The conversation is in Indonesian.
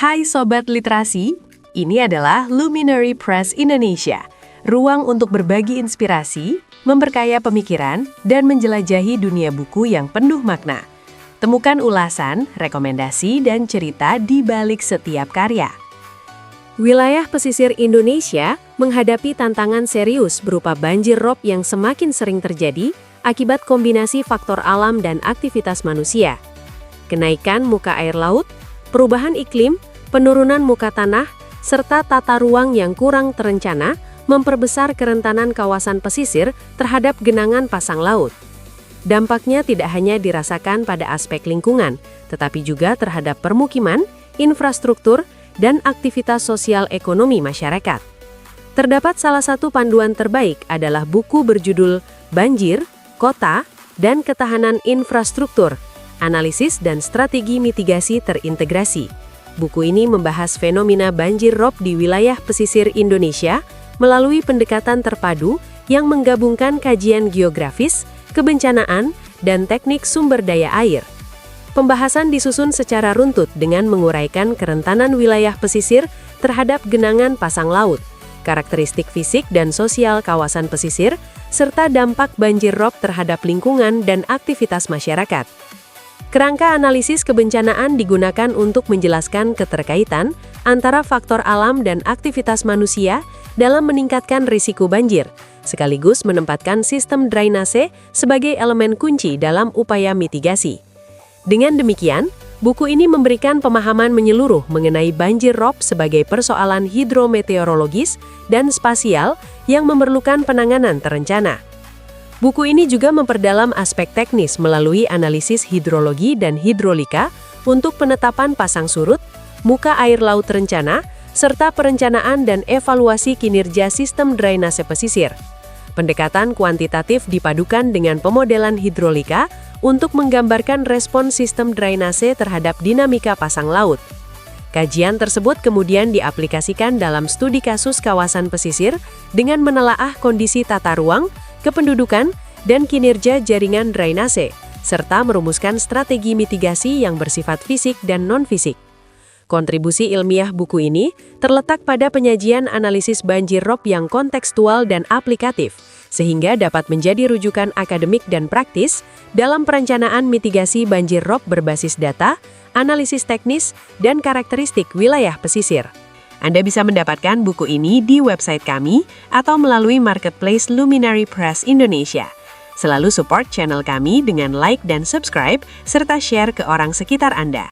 Hai Sobat Literasi, ini adalah Luminary Press Indonesia, ruang untuk berbagi inspirasi, memperkaya pemikiran, dan menjelajahi dunia buku yang penuh makna. Temukan ulasan, rekomendasi, dan cerita di balik setiap karya. Wilayah pesisir Indonesia menghadapi tantangan serius berupa banjir rob yang semakin sering terjadi akibat kombinasi faktor alam dan aktivitas manusia. Kenaikan muka air laut, perubahan iklim, penurunan muka tanah, serta tata ruang yang kurang terencana memperbesar kerentanan kawasan pesisir terhadap genangan pasang laut. Dampaknya tidak hanya dirasakan pada aspek lingkungan, tetapi juga terhadap permukiman, infrastruktur, dan aktivitas sosial ekonomi masyarakat. Terdapat salah satu panduan terbaik adalah buku berjudul Banjir, Kota, dan Ketahanan Infrastruktur, Analisis dan Strategi Mitigasi Terintegrasi. Buku ini membahas fenomena banjir rob di wilayah pesisir Indonesia melalui pendekatan terpadu yang menggabungkan kajian geografis, kebencanaan, dan teknik sumber daya air. Pembahasan disusun secara runtut dengan menguraikan kerentanan wilayah pesisir terhadap genangan pasang laut, karakteristik fisik dan sosial kawasan pesisir, serta dampak banjir rob terhadap lingkungan dan aktivitas masyarakat. Kerangka analisis kebencanaan digunakan untuk menjelaskan keterkaitan antara faktor alam dan aktivitas manusia dalam meningkatkan risiko banjir, sekaligus menempatkan sistem drainase sebagai elemen kunci dalam upaya mitigasi. Dengan demikian, buku ini memberikan pemahaman menyeluruh mengenai banjir rob sebagai persoalan hidrometeorologis dan spasial yang memerlukan penanganan terencana. Buku ini juga memperdalam aspek teknis melalui analisis hidrologi dan hidrolika untuk penetapan pasang surut, muka air laut rencana, serta perencanaan dan evaluasi kinerja sistem drainase pesisir. Pendekatan kuantitatif dipadukan dengan pemodelan hidrolika untuk menggambarkan respon sistem drainase terhadap dinamika pasang laut. Kajian tersebut kemudian diaplikasikan dalam studi kasus kawasan pesisir dengan menelaah kondisi tata ruang, kependudukan, dan kinerja jaringan drainase, serta merumuskan strategi mitigasi yang bersifat fisik dan non-fisik. Kontribusi ilmiah buku ini terletak pada penyajian analisis banjir rob yang kontekstual dan aplikatif, sehingga dapat menjadi rujukan akademik dan praktis dalam perencanaan mitigasi banjir rob berbasis data, analisis teknis, dan karakteristik wilayah pesisir. Anda bisa mendapatkan buku ini di website kami atau melalui marketplace Luminary Press Indonesia. Selalu support channel kami dengan like dan subscribe, serta share ke orang sekitar Anda.